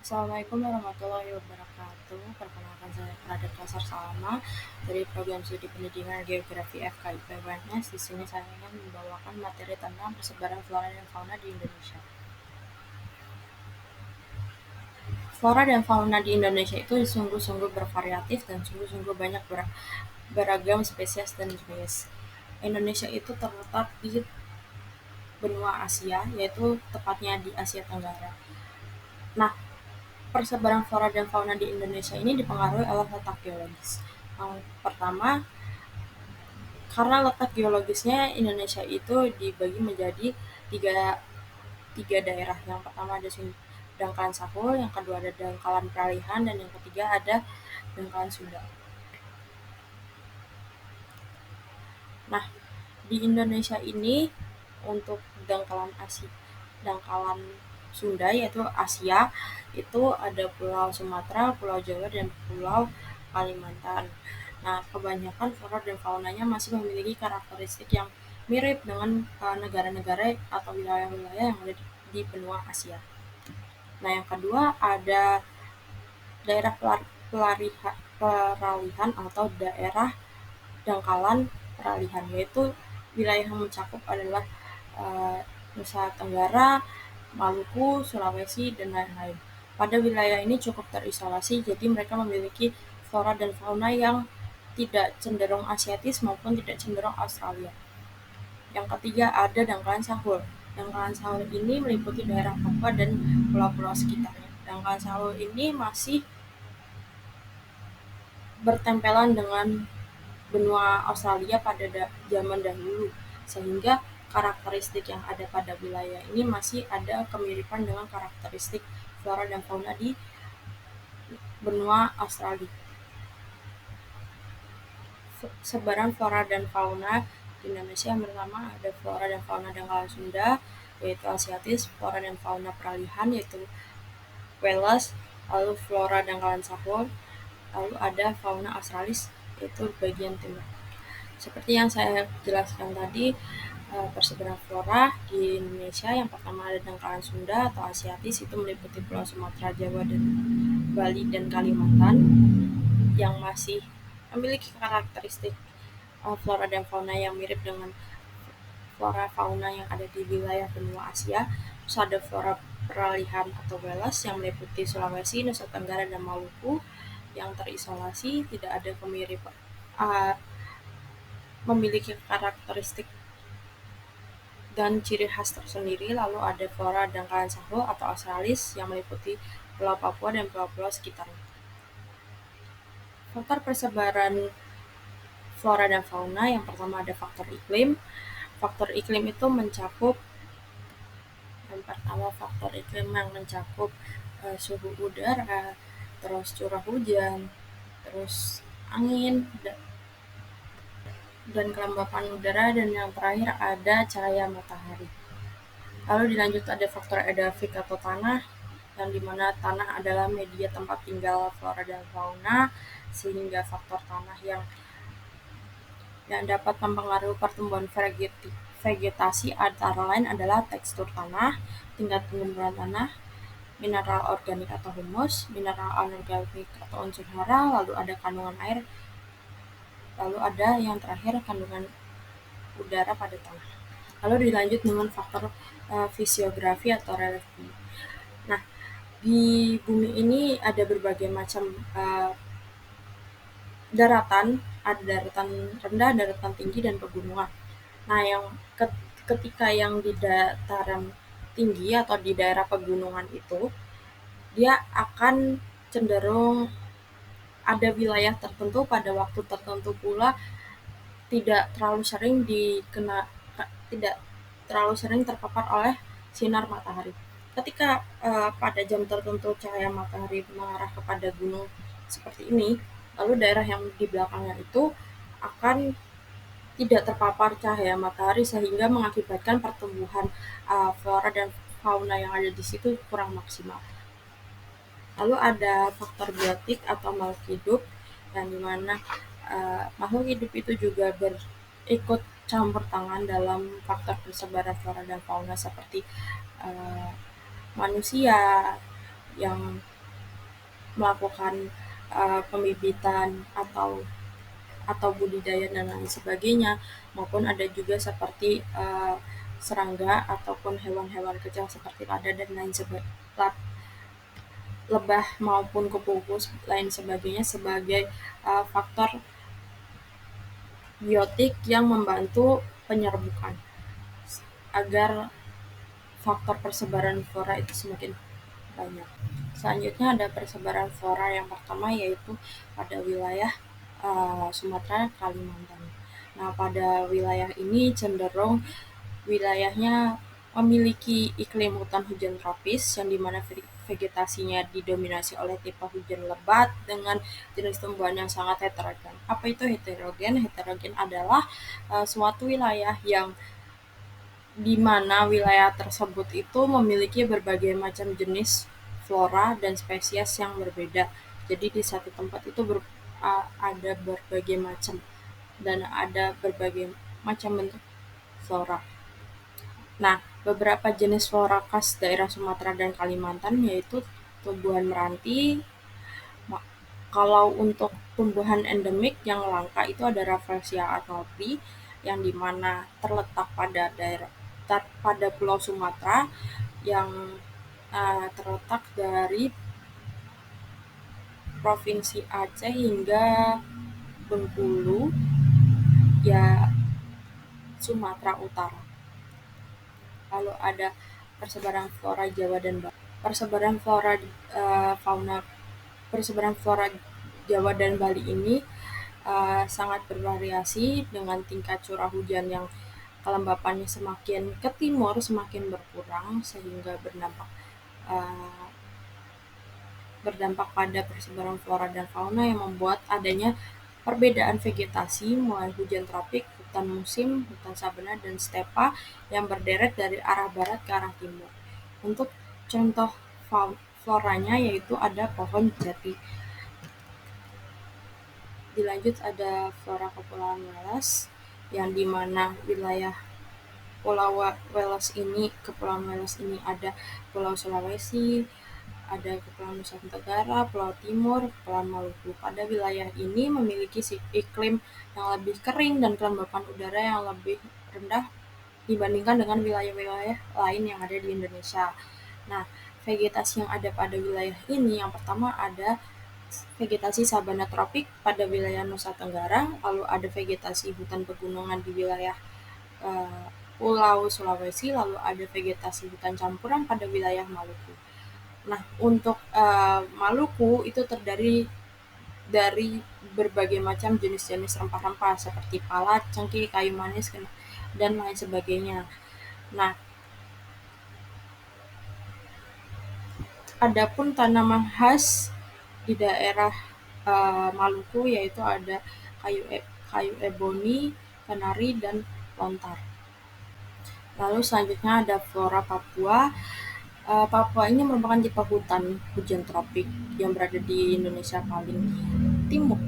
Assalamualaikum warahmatullahi wabarakatuh. Perkenalkan saya Radit Kasar Salama dari Program Studi Pendidikan Geografi FKIP UNS. Di sini saya ingin membawakan materi tentang persebaran flora dan fauna di Indonesia. Flora dan fauna di Indonesia itu sungguh-sungguh bervariatif dan sungguh-sungguh banyak beragam spesies dan jenis. Indonesia itu terletak di benua Asia, yaitu tepatnya di Asia Tenggara. Nah, persebaran flora dan fauna di Indonesia ini dipengaruhi oleh letak geologis. Yang pertama, karena letak geologisnya Indonesia itu dibagi menjadi tiga, tiga daerah. Yang pertama ada dangkalan Sahul, yang kedua ada dangkalan Peralihan, dan yang ketiga ada dangkalan Sunda. Nah, di Indonesia ini untuk dangkalan Sunda yaitu Asia itu ada Pulau Sumatera, Pulau Jawa, dan Pulau Kalimantan. Nah, kebanyakan flora dan faunanya masih memiliki karakteristik yang mirip dengan negara-negara atau wilayah-wilayah yang ada di benua Asia. Nah, yang kedua ada daerah peralihan atau daerah dangkalan peralihan, yaitu wilayah yang mencakup adalah Nusa Tenggara, Maluku, Sulawesi, dan lain-lain. Pada wilayah ini cukup terisolasi, jadi mereka memiliki flora dan fauna yang tidak cenderung Asiatis maupun tidak cenderung Australia. Yang ketiga ada dangkalan Sahul. Dangkalan Sahul ini meliputi daerah Papua dan pulau-pulau sekitarnya. Dangkalan Sahul ini masih bertempelan dengan benua Australia pada zaman dahulu, sehingga karakteristik yang ada pada wilayah ini masih ada kemiripan dengan karakteristik flora dan fauna di benua Australia. Sebaran flora dan fauna di Indonesia yang pertama ada flora dan fauna dangkalan Sunda, yaitu Asiatis, flora dan fauna peralihan, yaitu Wales, lalu flora dangkalan Sahul, lalu ada fauna Australis, yaitu bagian timur. Seperti yang saya jelaskan tadi, persebaran flora di Indonesia yang pertama ada dangkalan Sunda atau Asiatis, itu meliputi Pulau Sumatera, Jawa, dan Bali, dan Kalimantan yang masih memiliki karakteristik flora dan fauna yang mirip dengan flora fauna yang ada di wilayah benua Asia. Terus ada flora peralihan atau Wales yang meliputi Sulawesi, Nusa Tenggara, dan Maluku yang terisolasi, tidak ada kemiripan, memiliki karakteristik dan ciri khas tersendiri. Lalu ada flora dangkalan Sahul atau Australis yang meliputi Pulau Papua dan pulau-pulau sekitarnya. Faktor persebaran flora dan fauna yang pertama ada faktor iklim. Faktor iklim itu mencakup faktor iklim yang mencakup suhu udara, terus curah hujan, terus angin, dan kelembapan udara, dan yang terakhir ada cahaya matahari. Lalu dilanjut ada faktor edafik atau tanah, yang dimana tanah adalah media tempat tinggal flora dan fauna, sehingga faktor tanah yang dapat mempengaruhi pertumbuhan vegetasi antara lain adalah tekstur tanah, tingkat penggumpalan tanah, mineral organik atau humus, mineral anorganik atau unsur hara, lalu ada kandungan air, lalu ada yang terakhir kandungan udara pada tanah. Lalu dilanjut dengan faktor fisiografi atau relief bumi. Nah, di bumi ini ada berbagai macam daratan, ada daratan rendah, daratan tinggi, dan pegunungan. Nah, ketika yang di dataran tinggi atau di daerah pegunungan itu, dia akan cenderung ada wilayah tertentu pada waktu tertentu pula tidak terlalu sering tidak terlalu sering terpapar oleh sinar matahari. Ketika pada jam tertentu cahaya matahari mengarah kepada gunung seperti ini, lalu daerah yang di belakangnya itu akan tidak terpapar cahaya matahari, sehingga mengakibatkan pertumbuhan flora dan fauna yang ada di situ kurang maksimal. Lalu ada faktor biotik atau makhluk hidup, yang dimana makhluk hidup itu juga berikut campur tangan dalam faktor persebaran flora dan fauna seperti manusia, yang melakukan pembibitan atau budidaya dan lain sebagainya, maupun ada juga seperti serangga ataupun hewan-hewan kecil seperti lada dan lain sebagainya, lebah maupun kupu-kupu lain sebagainya sebagai faktor biotik yang membantu penyerbukan agar faktor persebaran flora itu semakin banyak. Selanjutnya ada persebaran flora yang pertama yaitu pada wilayah Sumatera, Kalimantan. Nah, pada wilayah ini cenderung wilayahnya memiliki iklim hutan hujan tropis yang dimana vegetasinya didominasi oleh tipe hujan lebat dengan jenis tumbuhan yang sangat heterogen. Apa itu heterogen? Heterogen adalah suatu wilayah yang di mana wilayah tersebut itu memiliki berbagai macam jenis flora dan spesies yang berbeda. Jadi di satu tempat itu ada berbagai macam dan ada berbagai macam bentuk flora. Nah, beberapa jenis flora khas daerah Sumatera dan Kalimantan yaitu tumbuhan meranti. Kalau untuk tumbuhan endemik yang langka itu ada Rafflesia arnoldi yang dimana terletak pada Pulau Sumatera yang terletak dari Provinsi Aceh hingga Bengkulu, ya, Sumatera Utara. Lalu ada persebaran flora Jawa dan Bali. Persebaran flora fauna persebaran flora Jawa dan Bali ini sangat bervariasi dengan tingkat curah hujan yang kelembapannya semakin ke timur semakin berkurang sehingga uh, berdampak pada persebaran flora dan fauna yang membuat adanya perbedaan vegetasi mulai hujan tropik, hutan musim, hutan sabana, dan stepa yang berderet dari arah barat ke arah timur. Untuk contoh floranya yaitu ada pohon jati. Dilanjut ada flora Kepulauan Welas yang dimana wilayah Kepulauan Welas ini ada Pulau Sulawesi, ada Kepulauan Nusa Tenggara, Pulau Timur, Kepulauan Maluku. Pada wilayah ini memiliki iklim yang lebih kering dan kelembapan udara yang lebih rendah dibandingkan dengan wilayah-wilayah lain yang ada di Indonesia. Nah, vegetasi yang ada pada wilayah ini yang pertama ada vegetasi sabana tropik pada wilayah Nusa Tenggara, lalu ada vegetasi hutan pegunungan di wilayah Pulau Sulawesi, lalu ada vegetasi hutan campuran pada wilayah Maluku. Nah, untuk Maluku itu terdiri dari berbagai macam jenis-jenis rempah-rempah seperti pala, cengkeh, kayu manis, dan lain sebagainya. Nah, adapun tanaman khas di daerah Maluku yaitu ada kayu eboni, kenari, dan lontar. Lalu selanjutnya ada flora Papua. Papua ini merupakan tipe hutan hujan tropik yang berada di Indonesia paling timur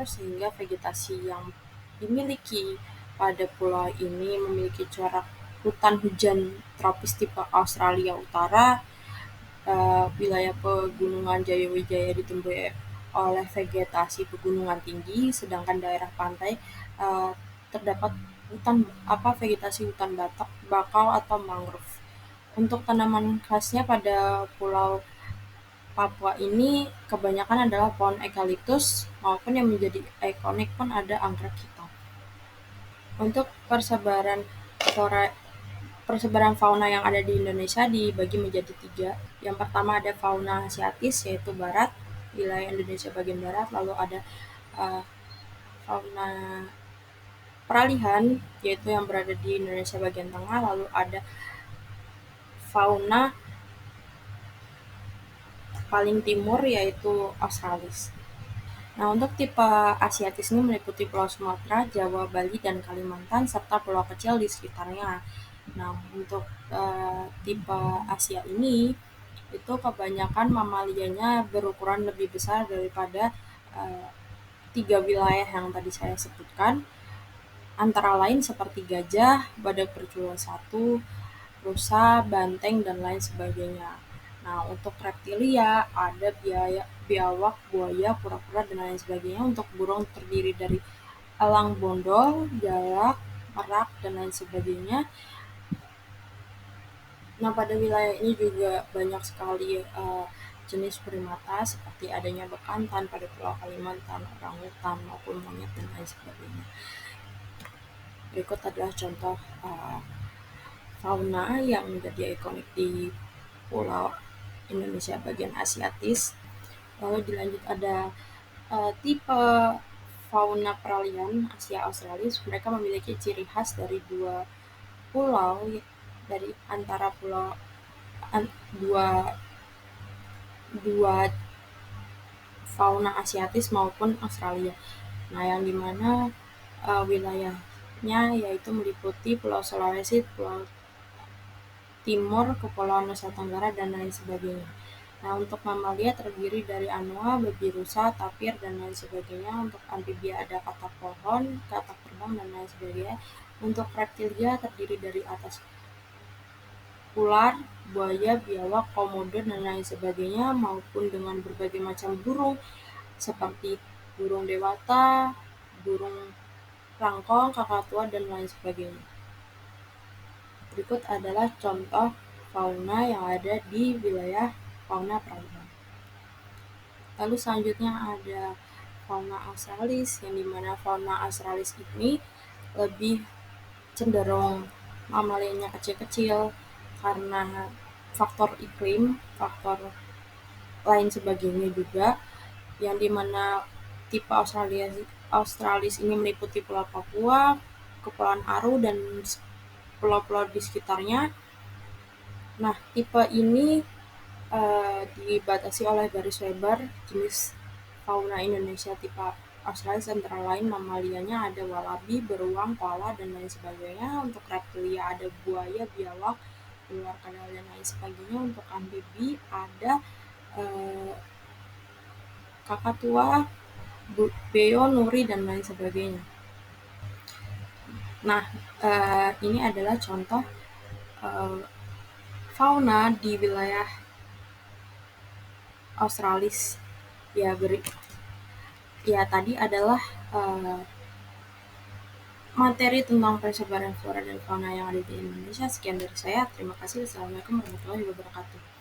sehingga vegetasi yang dimiliki pada pulau ini memiliki corak hutan hujan tropis tipe Australia Utara. Wilayah pegunungan Jayawijaya ditumbuhi oleh vegetasi pegunungan tinggi, sedangkan daerah pantai terdapat vegetasi hutan bakau atau mangrove. Untuk tanaman khasnya pada Pulau Papua ini kebanyakan adalah pohon eukaliptus maupun yang menjadi ikonik pun ada anggrek hitam. Untuk persebaran fauna yang ada di Indonesia dibagi menjadi 3. Yang pertama ada fauna asiatis yaitu barat, wilayah Indonesia bagian barat, lalu ada fauna peralihan yaitu yang berada di Indonesia bagian tengah, lalu ada fauna paling timur yaitu Australis. Nah, untuk tipe asiatis ini meliputi Pulau Sumatera, Jawa, Bali, dan Kalimantan, serta pulau kecil di sekitarnya. Nah, untuk tipe Asia ini, itu kebanyakan mamalianya berukuran lebih besar daripada 3 wilayah yang tadi saya sebutkan, antara lain seperti gajah, badak bercula 1, rusa, banteng, dan lain sebagainya. Nah, untuk reptilia ada biawak, buaya, kura-kura, dan lain sebagainya. Untuk burung terdiri dari elang bondol, jalak, merak, dan lain sebagainya. Nah, pada wilayah ini juga banyak sekali jenis primata seperti adanya bekantan pada Pulau Kalimantan, orangutan, maupun monyet, dan lain sebagainya. Berikut adalah contoh fauna yang menjadi ikonik di Pulau Indonesia bagian Asiatis. Lalu dilanjut ada tipe fauna peralihan Asia Australis. Mereka memiliki ciri khas dari dua pulau, dari antara pulau dua dua fauna Asiatis maupun Australia. Nah, yang dimana wilayahnya yaitu meliputi Pulau Sulawesi, Pulau Timur, Kepulauan Nusa Tenggara, dan lain sebagainya. Nah, untuk mamalia terdiri dari anoa, babi rusa, tapir, dan lain sebagainya. Untuk amfibia ada katak pohon, katak terbang, dan lain sebagainya. Untuk reptilia terdiri dari atas ular, buaya, biawak, komodo, dan lain sebagainya, maupun dengan berbagai macam burung seperti burung dewata, burung langkong, kakatua, dan lain sebagainya. Berikut adalah contoh fauna yang ada di wilayah fauna perairan. Lalu selanjutnya ada fauna australis, yang dimana fauna australis ini lebih cenderung mamalianya kecil-kecil karena faktor iklim, faktor lain sebagainya juga, yang dimana tipe australis ini meliputi Pulau Papua, Kepulauan Aru, dan pulau-pulau di sekitarnya. Nah, tipe ini dibatasi oleh garis lebar jenis fauna Indonesia tipe australis, antara lain mamalianya ada walabi, beruang, koala, dan lain sebagainya. Untuk reptilia ada buaya, biawak, ular kadal, dan lain sebagainya. Untuk amfibi ada kakatua, beo, nuri, dan lain sebagainya. Nah, ini adalah contoh fauna di wilayah australis. Ya, tadi adalah materi tentang persebaran flora dan fauna yang ada di Indonesia. Sekian dari saya. Terima kasih. Assalamualaikum warahmatullahi wabarakatuh.